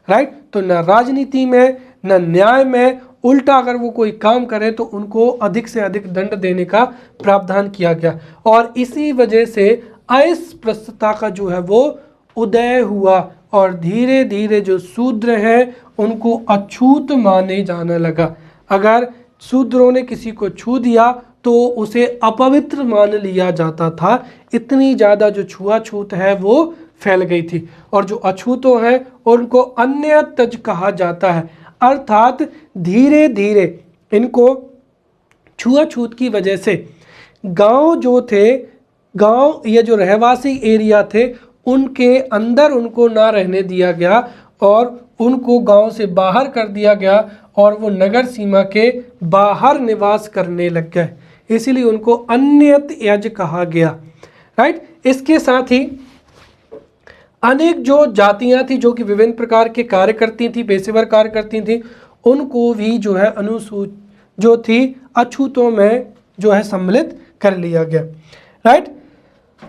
राइट। तो न राजनीति में न न्याय में, उल्टा अगर वो कोई काम करे तो उनको अधिक से अधिक दंड देने का प्रावधान किया गया। और इसी वजह से अस्पृश्यता का जो है वो उदय हुआ और धीरे धीरे जो शूद्र हैं उनको अछूत माने जाने लगा। अगर शूद्रों ने किसी को छू दिया तो उसे अपवित्र मान लिया जाता था। इतनी ज़्यादा जो छुआछूत है वो फैल गई थी। और जो अछूतों हैं उनको अन्य तज कहा जाता है, अर्थात धीरे धीरे इनको छुआछूत की वजह से गांव जो थे, गांव या जो रहवासी एरिया थे उनके अंदर उनको ना रहने दिया गया और उनको गांव से बाहर कर दिया गया और वो नगर सीमा के बाहर निवास करने लग गए। इसीलिए उनको अन्यत यज कहा गया, राइट। इसके साथ ही अनेक जो जातियां थी जो कि विभिन्न प्रकार के कार्य करती थी, पेशेवर कार्य करती थी, उनको भी जो है अनुसूचित जो थी अछूतों में जो है सम्मिलित कर लिया गया, राइट।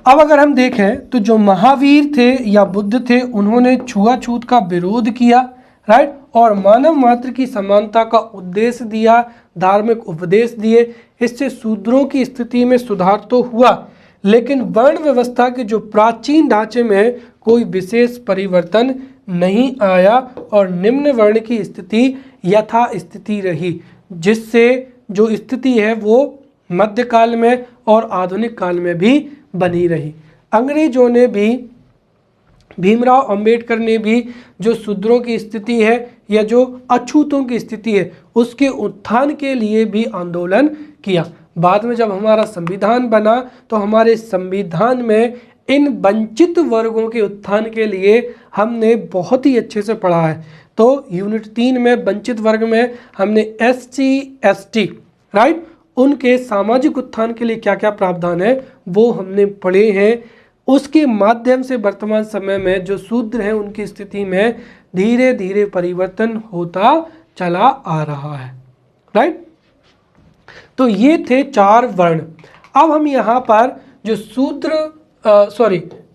अब अगर हम देखें तो जो महावीर थे या बुद्ध थे उन्होंने छुआछूत का विरोध किया, राइट, और मानव मात्र की समानता का उद्देश्य दिया, धार्मिक उपदेश दिए। इससे शूद्रों की स्थिति में सुधार तो हुआ, लेकिन वर्ण व्यवस्था के जो प्राचीन ढांचे में कोई विशेष परिवर्तन नहीं आया और निम्न वर्ण की स्थिति यथास्थिति रही, जिससे जो स्थिति है वो मध्यकाल में और आधुनिक काल में भी बनी रही। अंग्रेजों ने भी, भीमराव अंबेडकर ने भी जो शूद्रों की स्थिति है या जो अछूतों की स्थिति है उसके उत्थान के लिए भी आंदोलन किया। बाद में जब हमारा संविधान बना तो हमारे संविधान में इन वंचित वर्गों के उत्थान के लिए हमने बहुत ही अच्छे से पढ़ा है। तो यूनिट 3 में वंचित वर्ग में हमने SC ST, राइट, उनके सामाजिक उत्थान के लिए क्या क्या प्रावधान है वो हमने पढ़े हैं। उसके माध्यम से वर्तमान समय में जो शूद्र हैं उनकी स्थिति में धीरे धीरे परिवर्तन होता चला आ रहा है, राइट। तो ये थे 4 वर्ण। अब हम यहाँ पर जो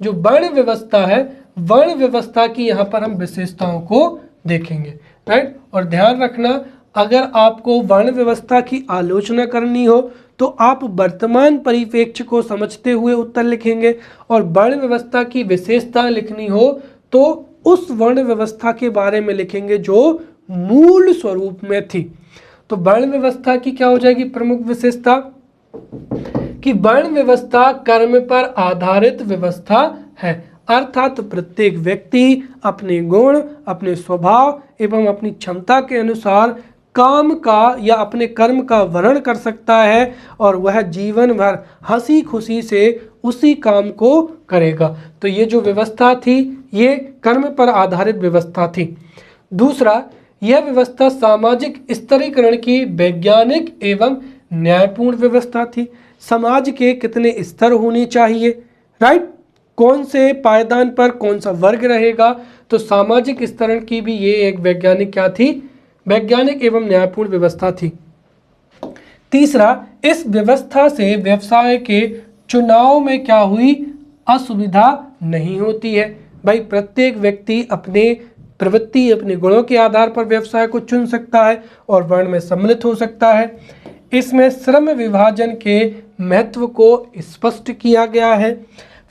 जो वर्ण व्यवस्था है, वर्ण व्यवस्था की यहाँ पर हम विशेषताओं को देखेंगे, राइट। और ध्यान रखना, अगर आपको वर्ण व्यवस्था की आलोचना करनी हो तो आप वर्तमान परिप्रेक्ष्य को समझते हुए उत्तर लिखेंगे, और वर्ण व्यवस्था की विशेषता लिखनी हो तो उस वर्ण व्यवस्था के बारे में लिखेंगे जो मूल स्वरूप में थी। तो वर्ण व्यवस्था की क्या हो जाएगी प्रमुख विशेषता, कि वर्ण व्यवस्था कर्म पर आधारित व्यवस्था है, अर्थात प्रत्येक व्यक्ति अपने गुण, अपने स्वभाव एवं अपनी क्षमता के अनुसार काम का या अपने कर्म का वर्णन कर सकता है, और वह जीवन भर हंसी खुशी से उसी काम को करेगा। तो ये जो व्यवस्था थी ये कर्म पर आधारित व्यवस्था थी। दूसरा, यह व्यवस्था सामाजिक स्तरीकरण की वैज्ञानिक एवं न्यायपूर्ण व्यवस्था थी। समाज के कितने स्तर होने चाहिए, राइट, कौन से पायदान पर कौन सा वर्ग रहेगा, तो सामाजिक स्तरण की भी ये एक वैज्ञानिक क्या थी, वैज्ञानिक एवं न्यायपूर्ण व्यवस्था थी। तीसरा, इस व्यवस्था से व्यवसाय के चुनाव में क्या हुई, असुविधा नहीं होती है। भाई प्रत्येक व्यक्ति अपने प्रवृत्ति, अपने गुणों के आधार पर व्यवसाय को चुन सकता है और वर्ण में सम्मिलित हो सकता है। इसमें श्रम विभाजन के महत्व को स्पष्ट किया गया है।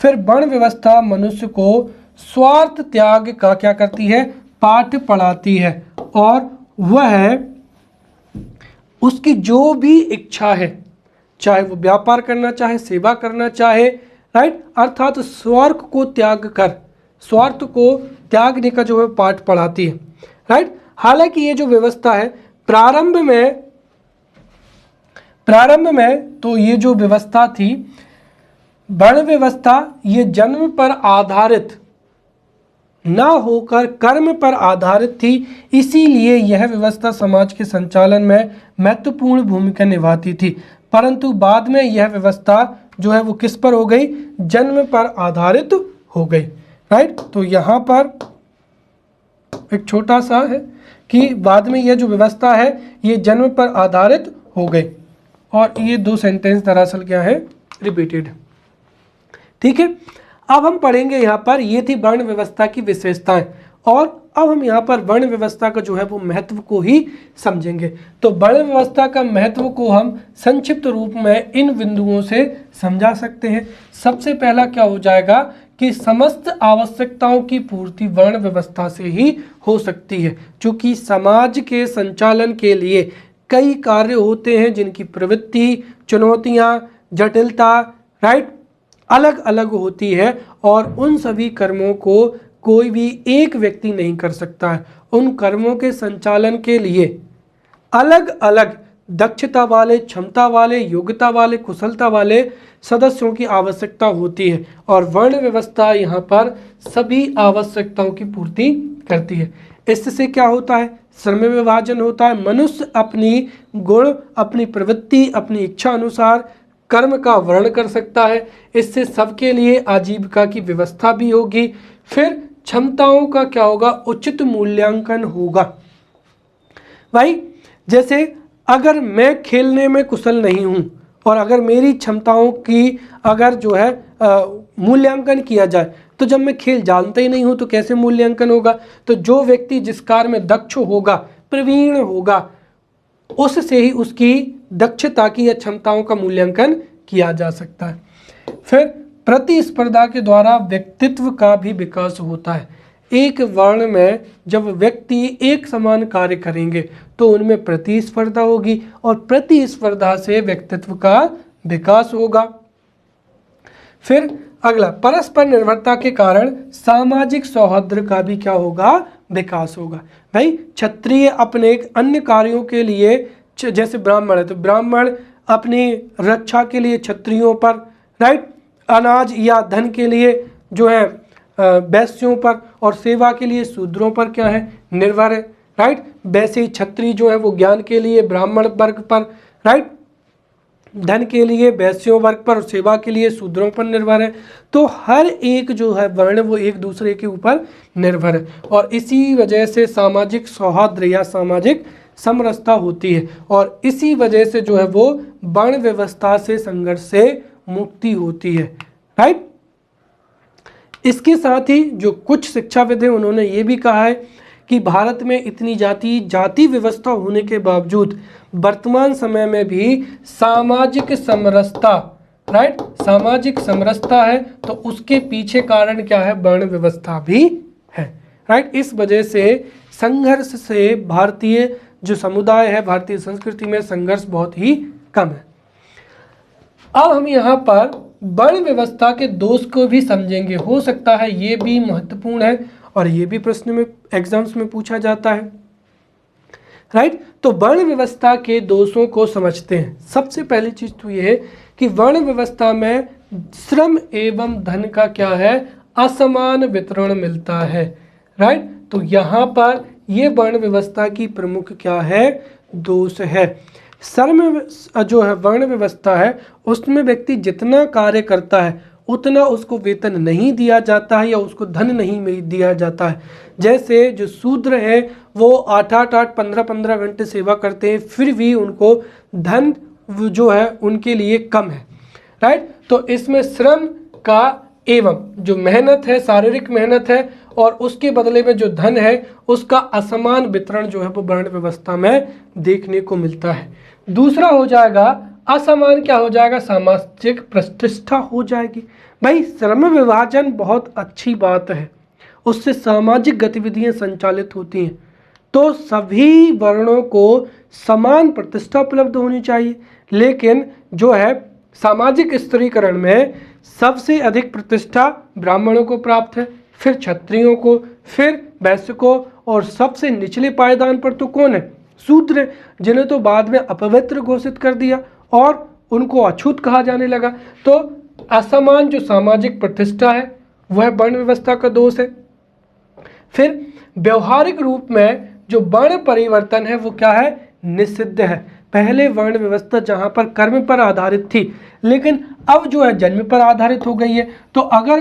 फिर वर्ण व्यवस्था मनुष्य को स्वार्थ त्याग का क्या करती है, पाठ पढ़ाती है, और वह उसकी जो भी इच्छा है, चाहे वो व्यापार करना चाहे, सेवा करना चाहे, राइट, अर्थात स्वार्थ को त्याग कर, स्वार्थ को त्यागने का जो है पाठ पढ़ाती है, राइट। हालांकि ये जो व्यवस्था है प्रारंभ में तो ये जो व्यवस्था थी वर्ण व्यवस्था, ये जन्म पर आधारित ना होकर कर्म पर आधारित थी, इसीलिए यह व्यवस्था समाज के संचालन में महत्वपूर्ण भूमिका निभाती थी। परंतु बाद में यह व्यवस्था जो है वो किस पर हो गई, जन्म पर आधारित हो गई, राइट। तो यहाँ पर एक छोटा सा है कि बाद में यह जो व्यवस्था है ये जन्म पर आधारित हो गई, और ये दो सेंटेंस दरअसल क्या है, रिपीटेड, ठीक है। अब हम पढ़ेंगे यहाँ पर, ये थी वर्ण व्यवस्था की विशेषताएं, और अब हम यहाँ पर वर्ण व्यवस्था का जो है वो महत्व को ही समझेंगे। तो वर्ण व्यवस्था का महत्व को हम संक्षिप्त रूप में इन बिंदुओं से समझा सकते हैं। सबसे पहला क्या हो जाएगा कि समस्त आवश्यकताओं की पूर्ति वर्ण व्यवस्था से ही हो सकती है, क्योंकि समाज के संचालन के लिए कई कार्य होते हैं जिनकी प्रवृत्ति, चुनौतियाँ, जटिलता, राइट, अलग अलग होती है, और उन सभी कर्मों को कोई भी एक व्यक्ति नहीं कर सकता है। उन कर्मों के संचालन के लिए अलग अलग दक्षता वाले, क्षमता वाले, योग्यता वाले, कुशलता वाले सदस्यों की आवश्यकता होती है, और वर्ण व्यवस्था यहाँ पर सभी आवश्यकताओं की पूर्ति करती है। इससे क्या होता है, श्रम विभाजन होता है। मनुष्य अपनी गुण, अपनी प्रवृत्ति, अपनी इच्छा अनुसार कर्म का वर्णन कर सकता है। इससे सबके लिए आजीविका की व्यवस्था भी होगी। फिर क्षमताओं का क्या होगा, उचित मूल्यांकन होगा। भाई जैसे अगर मैं खेलने में कुशल नहीं हूँ, और अगर मेरी क्षमताओं की अगर जो है मूल्यांकन किया जाए, तो जब मैं खेल जानता ही नहीं हूँ तो कैसे मूल्यांकन होगा। तो जो व्यक्ति जिस कार्य में दक्ष होगा, प्रवीण होगा, उससे ही उसकी दक्षता की या क्षमताओं का मूल्यांकन किया जा सकता है। फिर प्रतिस्पर्धा के द्वारा व्यक्तित्व का भी विकास होता है। एक वर्ण में जब व्यक्ति एक समान कार्य करेंगे तो उनमें प्रतिस्पर्धा होगी, और प्रतिस्पर्धा से व्यक्तित्व का विकास होगा। फिर अगला, परस्पर निर्भरता के कारण सामाजिक सौहार्द का भी क्या होगा, विकास होगा। भाई क्षत्रिय अपने अन्य कार्यों के लिए, जैसे ब्राह्मण है तो ब्राह्मण अपनी रक्षा के लिए क्षत्रियों पर, राइट, अनाज या धन के लिए जो है वैश्यों पर, और सेवा के लिए शूद्रों पर क्या है, निर्भर है, राइट। वैसे ही क्षत्रिय जो है वो ज्ञान के लिए ब्राह्मण वर्ग पर, राइट, धन के लिए वैश्यों वर्ग पर, और सेवा के लिए शूद्रों पर निर्भर है। तो हर एक जो है वर्ण वो एक दूसरे के ऊपर निर्भर है, और इसी वजह से सामाजिक सौहार्द या सामाजिक समरसता होती है, और इसी वजह से जो है वो वर्ण व्यवस्था से संघर्ष से मुक्ति होती है, राइट। इसके साथ ही जो कुछ शिक्षाविद हैं उन्होंने ये भी कहा है कि भारत में इतनी जाति व्यवस्था होने के बावजूद वर्तमान समय में भी सामाजिक समरसता, राइट, सामाजिक समरसता है, तो उसके पीछे कारण क्या है, वर्ण व्यवस्था भी है, राइट। इस वजह से संघर्ष से भारतीय जो समुदाय है, भारतीय संस्कृति में संघर्ष बहुत ही कम है। अब हम यहाँ पर वर्ण व्यवस्था के दोष को भी समझेंगे, हो सकता है ये भी महत्वपूर्ण है और ये भी प्रश्न में एग्जाम्स में पूछा जाता है, राइट। तो वर्ण व्यवस्था के दोषों को समझते हैं। सबसे पहली चीज तो ये है कि वर्ण व्यवस्था में श्रम एवं धन का क्या है, असमान वितरण मिलता है, राइट। तो यहाँ पर ये वर्ण व्यवस्था की प्रमुख क्या है, दोष है। श्रम जो है वर्ण व्यवस्था है, उसमें व्यक्ति जितना कार्य करता है उतना उसको वेतन नहीं दिया जाता है या उसको धन नहीं दिया जाता है। जैसे जो शूद्र है वो 8-8, 15-15 घंटे सेवा करते हैं, फिर भी उनको धन जो है उनके लिए कम है, राइट। तो इसमें श्रम का एवं जो मेहनत है, शारीरिक मेहनत है, और उसके बदले में जो धन है उसका असमान वितरण जो है वो वर्ण व्यवस्था में देखने को मिलता है। दूसरा हो जाएगा असमान, क्या हो जाएगा, सामाजिक प्रतिष्ठा हो जाएगी। भाई श्रम विभाजन बहुत अच्छी बात है, उससे सामाजिक गतिविधियां संचालित होती हैं, तो सभी वर्णों को समान प्रतिष्ठा उपलब्ध होनी चाहिए। लेकिन जो है सामाजिक स्त्रीकरण में सबसे अधिक प्रतिष्ठा ब्राह्मणों को प्राप्त है, फिर क्षत्रियों को, फिर वैश्य को, और सबसे निचले पायदान पर तो कौन है, शूद्र, जिन्हें तो बाद में अपवित्र घोषित कर दिया और उनको अछूत कहा जाने लगा। तो असमान जो सामाजिक प्रतिष्ठा है वह वर्ण व्यवस्था का दोष है। फिर व्यवहारिक रूप में जो वर्ण परिवर्तन है वो क्या है, निषिद्ध है। पहले वर्ण व्यवस्था जहां पर कर्म पर आधारित थी, लेकिन अब जो है जन्म पर आधारित हो गई है। तो अगर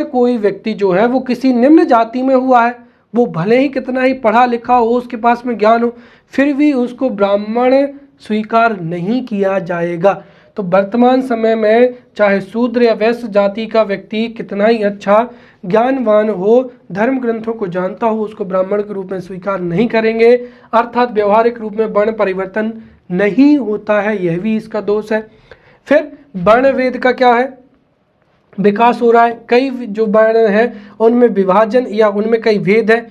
कोई व्यक्ति जो है वो किसी निम्न जाति में हुआ है, वो भले ही कितना ही पढ़ा लिखा हो, उसके पास में ज्ञान हो, फिर भी उसको ब्राह्मण स्वीकार नहीं किया जाएगा। तो वर्तमान समय में चाहे शूद्र या वैश्य जाति का व्यक्ति कितना ही अच्छा ज्ञानवान हो, धर्म ग्रंथों को जानता हो, उसको ब्राह्मण के रूप में स्वीकार नहीं करेंगे, अर्थात व्यवहारिक रूप में वर्ण परिवर्तन नहीं होता है, यह भी इसका दोष है। फिर वर्ण वेद का क्या है, विकास हो रहा है, कई जो वर्ण है उनमें विभाजन या उनमें कई भेद है।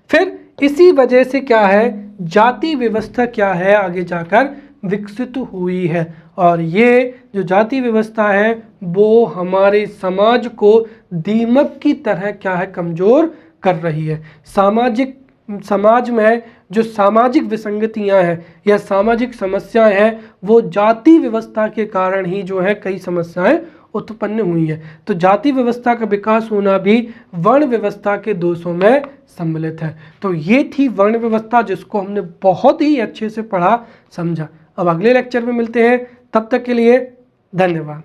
फिर इसी वजह से क्या है, जाति व्यवस्था क्या है आगे जाकर विकसित हुई है, और ये जो जाति व्यवस्था है वो हमारे समाज को दीमक की तरह क्या है, कमजोर कर रही है। समाज में जो सामाजिक विसंगतियां हैं या सामाजिक समस्याएं हैं वो जाति व्यवस्था के कारण ही जो है कई समस्याएं उत्पन्न हुई है। तो जाति व्यवस्था का विकास होना भी वर्ण व्यवस्था के दोषों में सम्मिलित है। तो ये थी वर्ण व्यवस्था, जिसको हमने बहुत ही अच्छे से पढ़ा समझा। अब अगले लेक्चर में मिलते हैं, तब तक के लिए धन्यवाद।